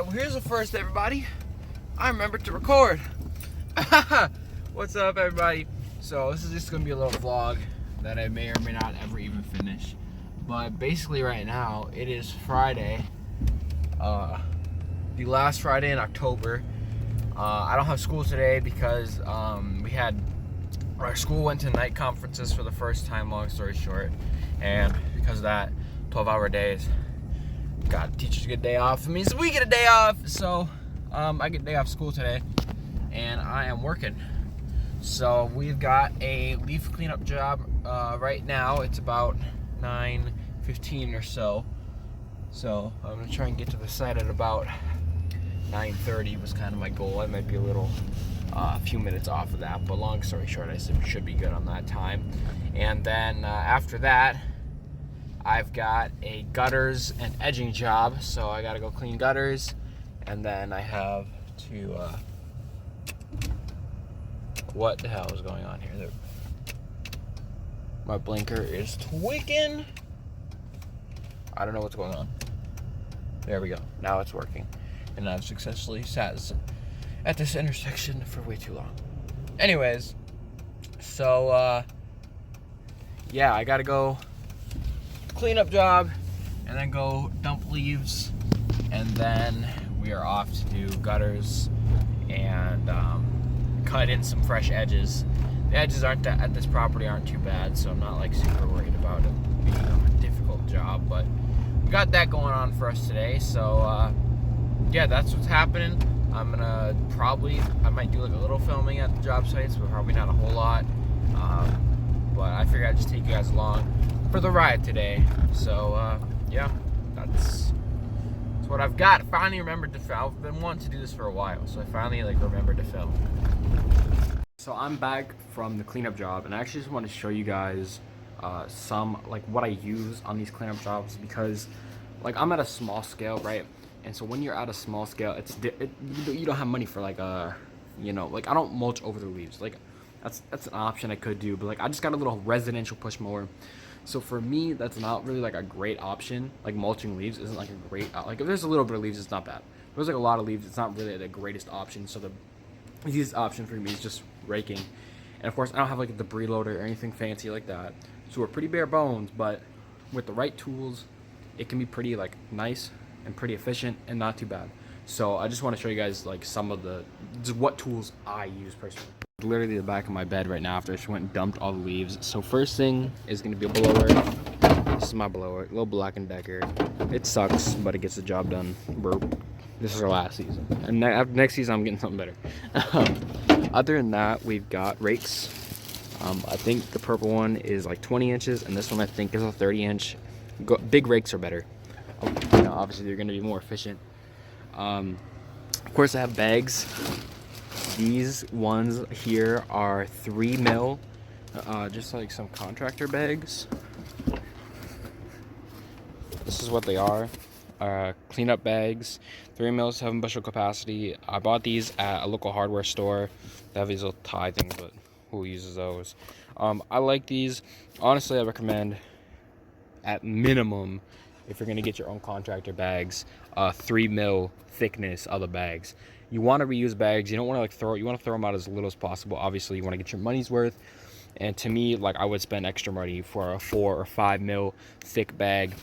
Well, here's the first, everybody. I remembered to record. What's up, everybody? So this is just gonna be a little vlog that I may or may not ever even finish. But basically, right now it is Friday, the last Friday in October. I don't have school today because our school went to night conferences for the first time. Long story short, and because of that, 12-hour days. God, teachers get a day off. It means we get a day off. So I get a day off school today, and I am working. So we've got a leaf cleanup job right now. It's about 9:15 or so. So I'm gonna try and get to the site at about 9:30 was kind of my goal. I might be a few minutes off of that, but long story short, I should be good on that time. And then after that, I've got a gutters and edging job, so I gotta go clean gutters, and then I have to, what the hell is going on here? My blinker is tweaking. I don't know what's going on. There we go, now it's working. And I've successfully sat at this intersection for way too long. Anyways, so, yeah, I gotta go cleanup job and then go dump leaves, and then we are off to do gutters and cut in some fresh edges. The edges at this property aren't too bad, so I'm not like super worried about it being a difficult job, but we got that going on for us today. So yeah, that's what's happening. I might do like a little filming at the job sites, but probably not a whole lot. But I figured I'd just take you guys along for the ride today. So yeah, that's what I've got. I finally remembered to film. I've been wanting to do this for a while, so I finally remembered to film. So I'm back from the cleanup job, and I actually just want to show you guys some what I use on these cleanup jobs, because I'm at a small scale, right? And so when you're at a small scale, you don't have money for I don't mulch over the leaves. That's an option I could do, but I just got a little residential push mower. So for me, that's not really a great option. Mulching leaves isn't a great, if there's a little bit of leaves, it's not bad. If there's a lot of leaves, it's not really the greatest option. So the easiest option for me is just raking. And of course, I don't have a debris loader or anything fancy like that. So we're pretty bare bones, but with the right tools, it can be pretty nice and pretty efficient and not too bad. So I just want to show you guys some of what tools I use personally. Literally the back of my bed right now after I just went and dumped all the leaves. So first thing is going to be a blower. This is my blower, a little Black & Decker. It sucks, but it gets the job done. This is our last season, and next season I'm getting something better. Other than that, we've got rakes. I think the purple one is 20 inches, and this one I think is a 30-inch. Big rakes are better. Obviously they're going to be more efficient. Of course, I have bags. These ones here are 3 mil, just some contractor bags. This is what they are. Cleanup bags, 3 mil, 7 bushel capacity. I bought these at a local hardware store. They have these little tie things, but who uses those? I like these. Honestly, I recommend, at minimum, if you're gonna get your own contractor bags, 3 mil thickness of the bags. You want to reuse bags. You don't want to you want to throw them out as little as possible. Obviously, you want to get your money's worth. And to me, I would spend extra money for a 4 or 5 mil thick bag.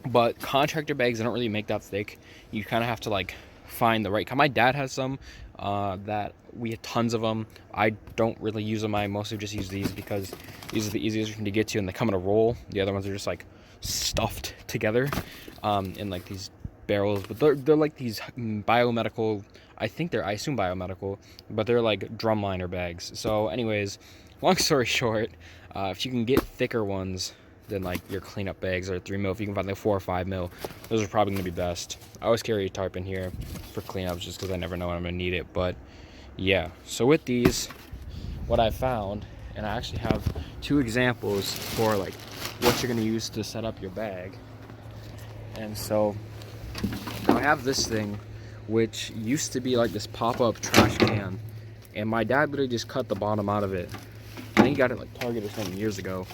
But contractor bags, they don't really make that thick. You kind of have to find the right kind. My dad has some that we had tons of them. I don't really use them. I mostly just use these because these are the easiest to get to, and they come in a roll. The other ones are just stuffed together in these barrels, but they're these biomedical, I assume biomedical, but they're drum liner bags. So anyways, long story short, if you can get thicker ones than your cleanup bags or 3 mil, if you can find 4 or 5 mil, those are probably gonna be best. I always carry a tarp in here for cleanups just because I never know when I'm gonna need it. But yeah, so with these, what I found, and I actually have 2 examples for what you're gonna use to set up your bag. And so I have this thing, which used to be this pop-up trash can, and my dad literally just cut the bottom out of it. I think he got it Target or something years ago,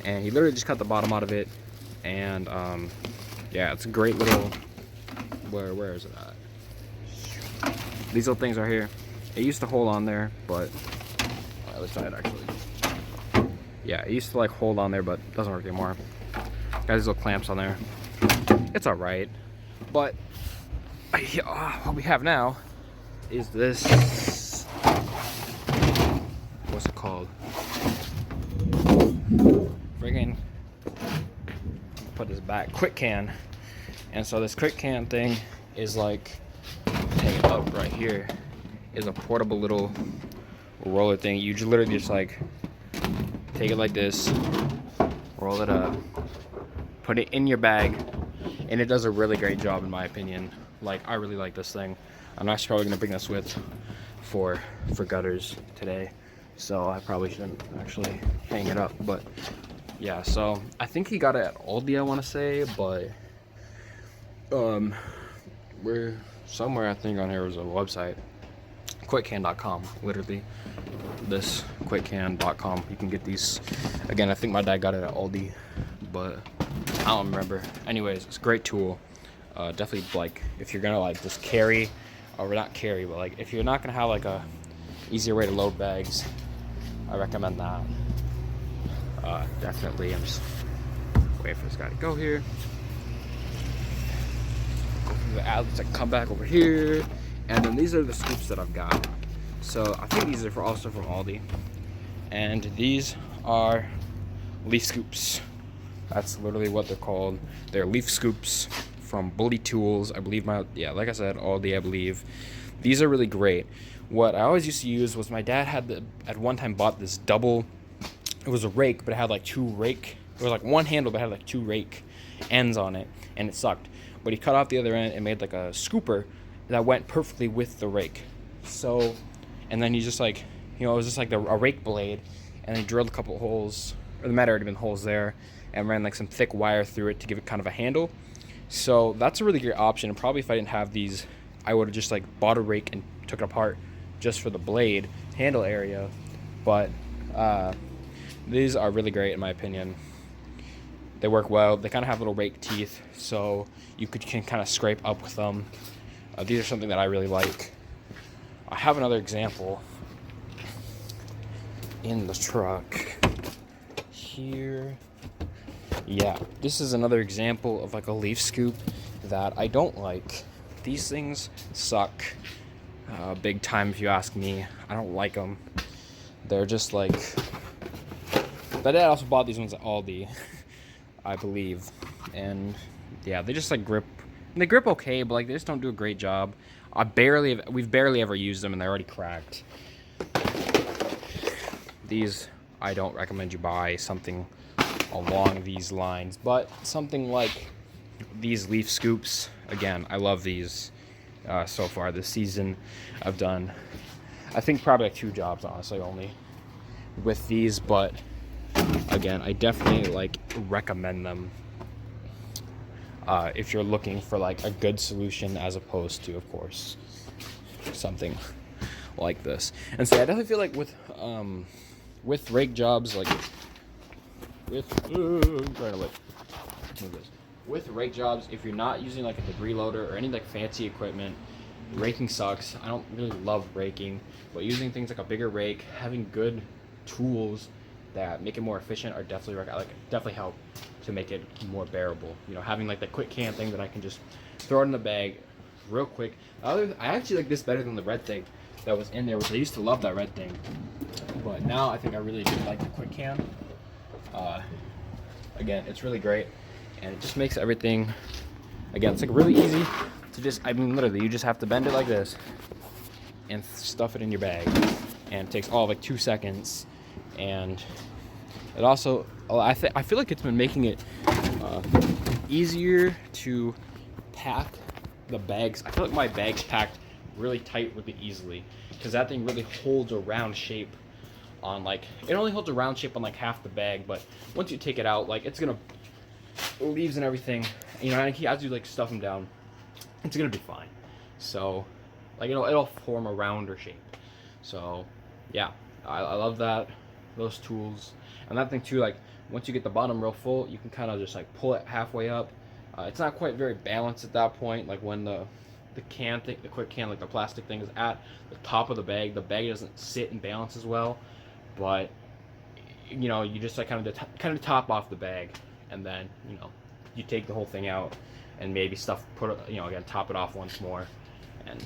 and he literally just cut the bottom out of it. And yeah, it's a great little, where is it at? These little things are here. It used to hold on there, but let's try it actually. Yeah, it used to like hold on there, but it doesn't work anymore. Got these little clamps on there. It's alright, but what we have now is this. What's it called? Friggin', put this back. Quick can. And so this quick can thing is like, hang it up right here, is a portable little roller thing. You just literally just like take it like this, roll it up, put it in your bag, and it does a really great job in my opinion. Like, I really like this thing. I'm actually probably gonna bring this with for gutters today, so I probably shouldn't actually hang it up. But yeah, so I think he got it at Aldi, I want to say, but we're somewhere, I think on here was a website, quickcan.com, literally this quickcan.com. You can get these. Again, I think my dad got it at Aldi, but I don't remember. Anyways, it's a great tool. Definitely, like, if you're gonna like just carry, or not carry, but like if you're not gonna have like a easier way to load bags, I recommend that. Definitely. I'm just waiting for this guy to go here. Go through the outlets, I come back over here, and then these are the scoops that I've got. So I think these are also from Aldi, and these are leaf scoops. That's literally what they're called. They're leaf scoops from Bully Tools, I believe. Like I said, Aldi, I believe. These are really great. What I always used to use was, my dad had at one time bought this double. It was a rake, but it had like two rake. It was like one handle, but it had like two rake ends on it, and it sucked. But he cut off the other end and made like a scooper that went perfectly with the rake. So, and then he just like, it was just like a rake blade, and he drilled a couple holes, or the mat had already been holes there, and ran like some thick wire through it to give it kind of a handle. So that's a really great option. And probably if I didn't have these, I would have just like bought a rake and took it apart just for the blade handle area. But these are really great in my opinion. They work well. They kind of have little rake teeth, so you can kind of scrape up with them. These are something that I really like. I have another example in the truck here. Yeah, this is another example of like a leaf scoop that I don't like. These things suck big time if you ask me. I don't like them. They're just like, my dad also bought these ones at Aldi, I believe, and yeah, they just like grip. They grip okay, but like they just don't do a great job. We've barely ever used them, and they're already cracked. These, I don't recommend you buy something along these lines, but something like these leaf scoops. Again, I love these. So far this season, I've done, I think, probably like 2 jobs honestly only with these, but again, I definitely like recommend them if you're looking for like a good solution, as opposed to, of course, something like this. And so I definitely feel like with rake jobs, like with rake jobs, if you're not using like a debris loader or any like fancy equipment, raking sucks. I don't really love raking, but using things like a bigger rake, having good tools that make it more efficient are definitely help to make it more bearable. You know, having like the quick can thing that I can just throw it in the bag real quick. I actually like this better than the red thing that was in there, which I used to love that red thing, but now I think I really do like the quick can. Again, it's really great, and it just makes everything, again, it's like really easy to just, I mean, literally, you just have to bend it like this and stuff it in your bag, and it takes all of like 2 seconds. And it also, I feel like it's been making it easier to pack the bags. I feel like my bag's packed really tight really easily, because that thing really holds a round shape on, like, it only holds a round shape on like half the bag, but once you take it out, like, it's gonna, leaves and everything, you know, and as you like stuff them down, it's gonna be fine. So like it'll form a rounder shape. So yeah, I love those tools. And that thing too, like, once you get the bottom real full, you can kind of just like pull it halfway up. It's not quite very balanced at that point, like when the can thing, the quick can, like the plastic thing, is at the top of the bag. The bag doesn't sit and balance as well, but you know, you just like kind of top off the bag, and then you know, you take the whole thing out, and maybe stuff put it, you know, again top it off once more, and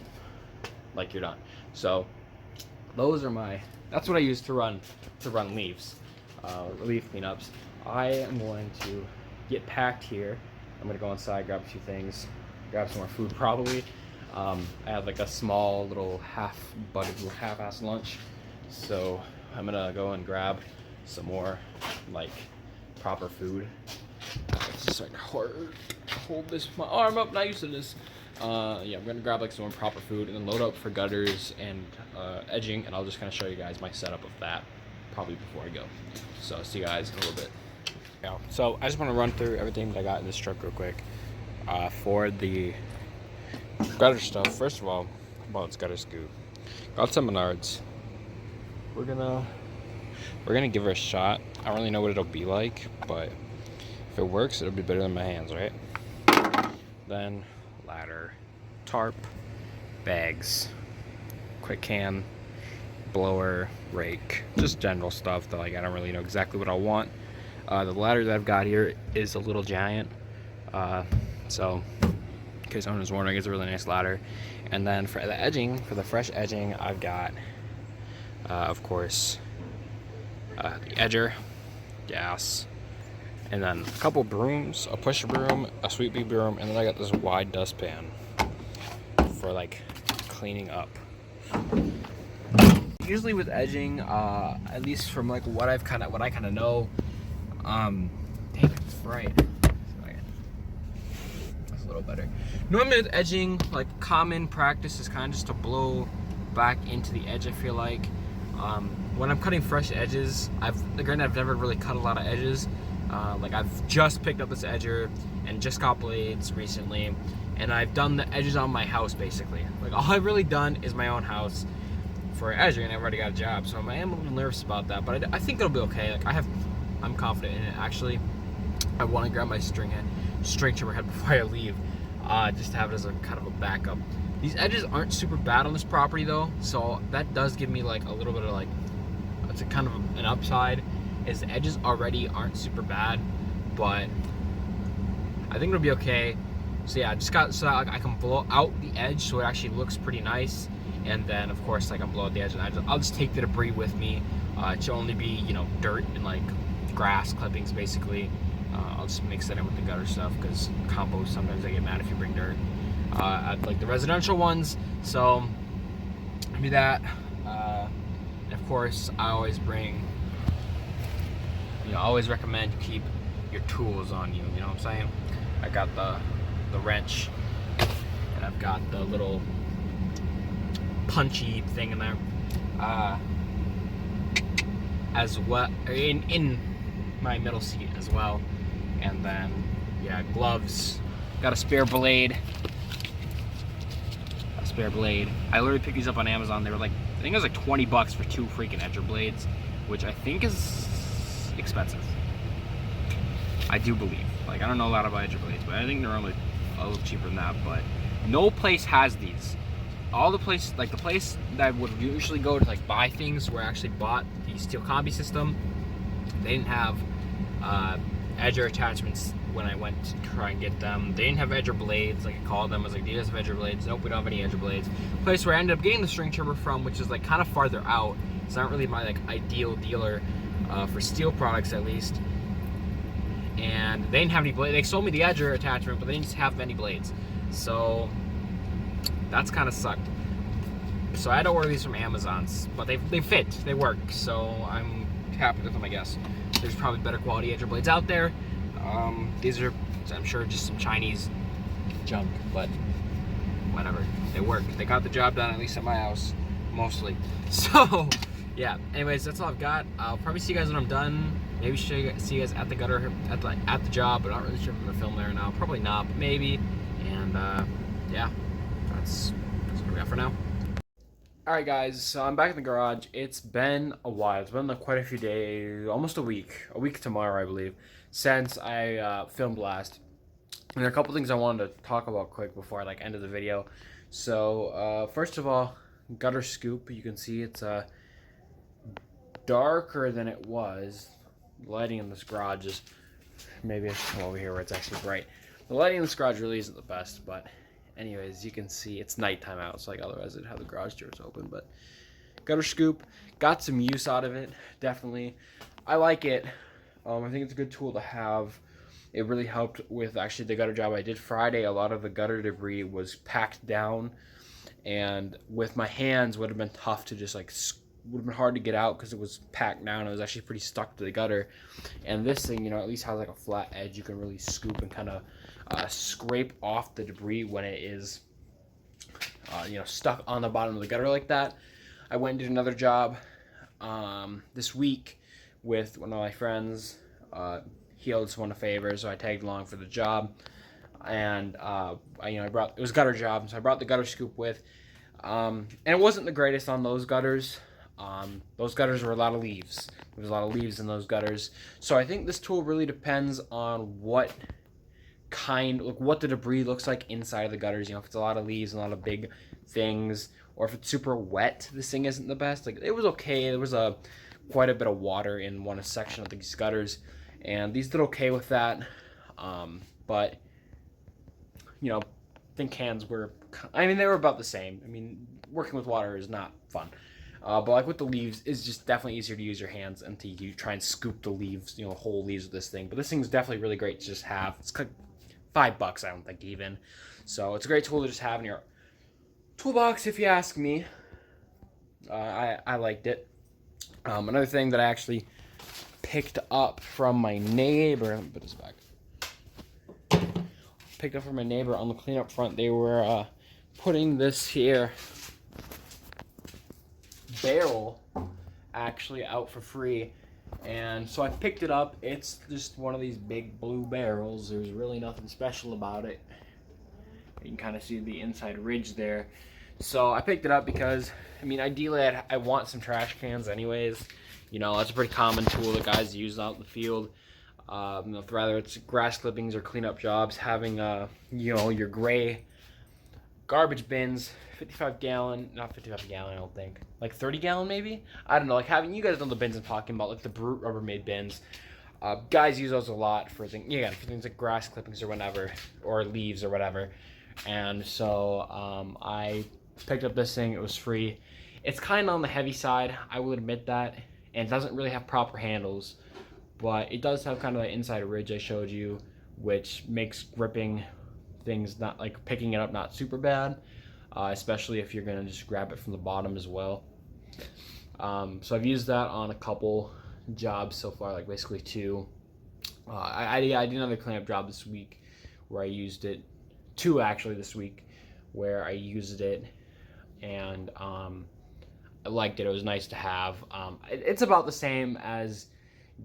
like you're done. So those are my, that's what I use to run leaves, leaf cleanups. I am going to get packed here. I'm gonna go inside, grab a few things, grab some more food probably. I have like a small little half-assed lunch, so I'm gonna go and grab some more like proper food. It's just like hard to hold this, my arm up, not used to this. Yeah, I'm gonna grab like some more proper food and then load up for gutters and edging, and I'll just kind of show you guys my setup of that probably before I go. So I'll see you guys in a little bit. Yeah, so I just want to run through everything that I got in this truck real quick. For the gutter stuff, first of all, well, it's gutter scoop. Got some Menards. We're gonna give her a shot. I don't really know what it'll be like, but if it works, it'll be better than my hands, right? Then ladder, tarp, bags, quick can, blower, rake, just general stuff that like I don't really know exactly what I want. The ladder that I've got here is a little giant, so in case someone was wondering, it's a really nice ladder. And then for the edging, for the fresh edging, I've got of course the edger, gas, and then a couple brooms, a pusher broom, a sweep bee broom, and then I got this wide dustpan for like cleaning up. Usually with edging, at least from like what I kind of know, dang, it's bright. That's a little better. Normally with edging, like common practice is kind of just to blow back into the edge. I feel like when I'm cutting fresh edges, granted I've never really cut a lot of edges. Like I've just picked up this edger and just got blades recently, and I've done the edges on my house basically. Like all I've really done is my own house for edging, and I've already got a job, so I am a little nervous about that, but I think it'll be okay. Like I'm confident in it. Actually, I want to grab my string trimmer head before I leave, just to have it as a kind of a backup. These edges aren't super bad on this property though, so that does give me like a little bit of like, it's a kind of an upside, is the edges already aren't super bad, but I think it'll be okay. So yeah, I just got so that I can blow out the edge so it actually looks pretty nice, and then of course like I'm blow out the edge, and I'll just take the debris with me. It should only be, you know, dirt and like grass clippings basically. I'll just mix that in with the gutter stuff, because compost, sometimes they get mad if you bring dirt. At like the residential ones, so do that. And of course I always bring, you know, I always recommend you keep your tools on you, you know what I'm saying? I got the wrench, and I've got the little punchy thing in there, as well, in my middle seat as well. And then yeah, gloves, got a spare blade. I literally picked these up on Amazon. They were like, I think it was like 20 bucks for 2 freaking edger blades, which I think is expensive. I do believe. Like, I don't know a lot about edger blades, but I think they're only a little cheaper than that. But no place has these. All the places, like the place that I would usually go to like buy things, where I actually bought the Steel Combi system, they didn't have edger attachments when I went to try and get them. They didn't have edger blades. Like I called them, I was like, do you guys have edger blades? Nope, we don't have any edger blades. Place where I ended up getting the string trimmer from, which is like kind of farther out. It's not really my like ideal dealer for steel products, at least. And they didn't have any blades. They sold me the edger attachment, but they didn't have any blades. So that's kind of sucked. So I had to order these from Amazon, but they fit, they work. So I'm happy with them, I guess. There's probably better quality edger blades out there. These are, I'm sure, just some Chinese junk, but whatever. They work. They got the job done, at least at my house, mostly. So, yeah. Anyways, that's all I've got. I'll probably see you guys when I'm done. Maybe see you guys at the gutter, at the job, but I'm not really sure if I'm gonna film there now. Probably not, but maybe. And yeah, that's what we got for now. Alright guys, so I'm back in the garage. It's been a while. It's been like quite a few days, almost a week tomorrow I believe, since I filmed last. And there are a couple things I wanted to talk about quick before I like ended the video. So first of all, gutter scoop. You can see it's darker than it was. The lighting in this garage is, maybe I should come over here where it's actually bright. The lighting in this garage really isn't the best, but anyways, you can see it's nighttime outside, otherwise it'd have the garage doors open. But gutter scoop, got some use out of it, definitely. I like it. I think it's a good tool to have. It really helped with actually the gutter job I did Friday. A lot of the gutter debris was packed down, and with my hands would have been tough to just like, would have been hard to get out because it was packed down. It was actually pretty stuck to the gutter. And this thing, at least has like a flat edge. You can really scoop and kind of scrape off the debris when it is, stuck on the bottom of the gutter like that. I went and did another job this week with one of my friends. He owed someone a favor, so I tagged along for the job. And I brought, it was a gutter job, so I brought the gutter scoop with. And it wasn't the greatest on those gutters. Those gutters were a lot of leaves. There was a lot of leaves in those gutters. So I think this tool really depends on what the debris looks like inside of the gutters. If it's a lot of leaves and a lot of big things, or if it's super wet, this thing isn't the best. Like, it was okay. There was quite a bit of water in one section of these gutters, and these did okay with that. But tin cans were, they were about the same. Working with water is not fun. But like with the leaves, it's just definitely easier to use your hands and to try and scoop the leaves, whole leaves with this thing. But this thing's definitely really great to just have. It's like $5, I don't think, even. So it's a great tool to just have in your toolbox, if you ask me. I liked it. Another thing that I actually picked up from my neighbor, let me put this back. Picked up from my neighbor on the cleanup front. They were putting this here barrel actually out for free, and so I picked it up. It's just one of these big blue barrels. There's really nothing special about it. You can kind of see the inside ridge there. So I picked it up because ideally I want some trash cans anyways. That's a pretty common tool that guys use out in the field. Whether it's grass clippings or cleanup jobs, having your gray garbage bins, 55 gallon, not 55 gallon, I don't think, like 30 gallon maybe, I don't know, like having, you guys know the bins I'm talking about, like the Brute Rubbermaid bins. Guys use those a lot for things like grass clippings or whatever, or leaves or whatever. And so I picked up this thing. It was free. It's kind of on the heavy side, I will admit that, and it doesn't really have proper handles, but it does have kind of the inside ridge I showed you, which makes gripping things, not like picking it up, not super bad, especially if you're gonna just grab it from the bottom as well. So I've used that on a couple jobs so far, like basically two. I did another cleanup job this week where I used it, two actually this week, where I used it, and I liked it. It was nice to have. It's about the same as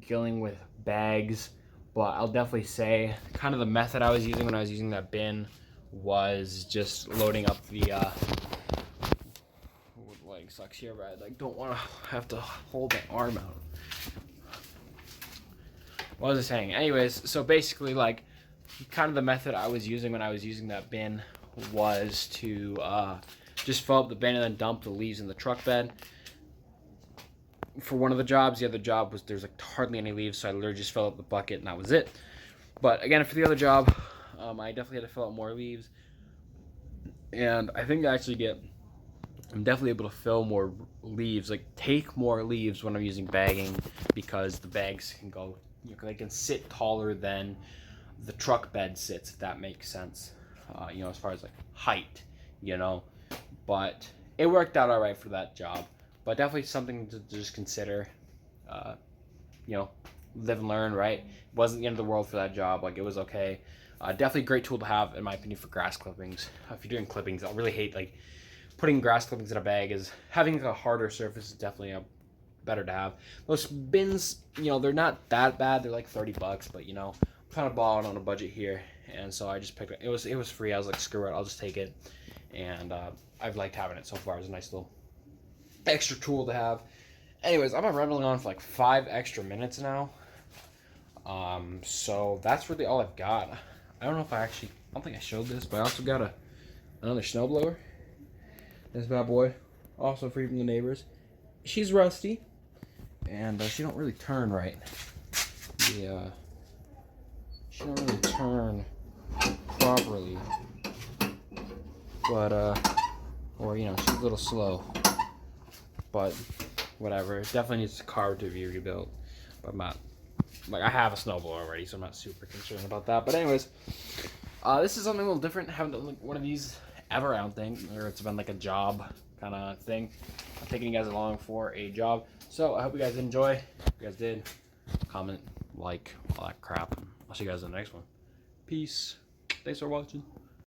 dealing with bags, but I'll definitely say kind of the method I was using when I was using that bin was just loading up the leg sucks here, but I don't want to have to hold my arm out. What was I saying? Anyways, so basically, like, kind of the method I was using when I was using that bin was to just fill up the bin and then dump the leaves in the truck bed. For one of the jobs, the other job was there's like hardly any leaves, so I literally just filled up the bucket and that was it. But again, for the other job, I definitely had to fill out more leaves, and I think I'm definitely able to fill more leaves, like take more leaves when I'm using bagging, because the bags can go, they can sit taller than the truck bed sits, if that makes sense. As far as like height, but it worked out all right for that job. But definitely something to just consider. Live and learn, right? It wasn't the end of the world for that job. Like, it was okay. Definitely a great tool to have, in my opinion, for grass clippings. If you're doing clippings, I really hate like putting grass clippings in a bag. Is having like a harder surface is definitely better to have. Those bins, they're not that bad. They're like $30, but I'm kind of balling on a budget here, and so I just picked it. It was free. I was like, screw it, I'll just take it, and I've liked having it so far. It's a nice little extra tool to have. Anyways, I've been rambling on for like 5 extra minutes now. So that's really all I've got. I don't think I showed this, but I also got another snowblower. This bad boy, also free from the neighbors. She's rusty, and she don't really turn right. Yeah, she don't really turn properly. But or you know, she's a little slow. But whatever. It definitely needs a car to be rebuilt. But I'm not, like, I have a snowblower already, so I'm not super concerned about that. But anyways, this is something a little different. I haven't done like one of these ever, I don't think, or it's been like a job kind of thing. I'm taking you guys along for a job. So I hope you guys enjoy. If you guys did, comment, like, all that crap. I'll see you guys in the next one. Peace. Thanks for watching.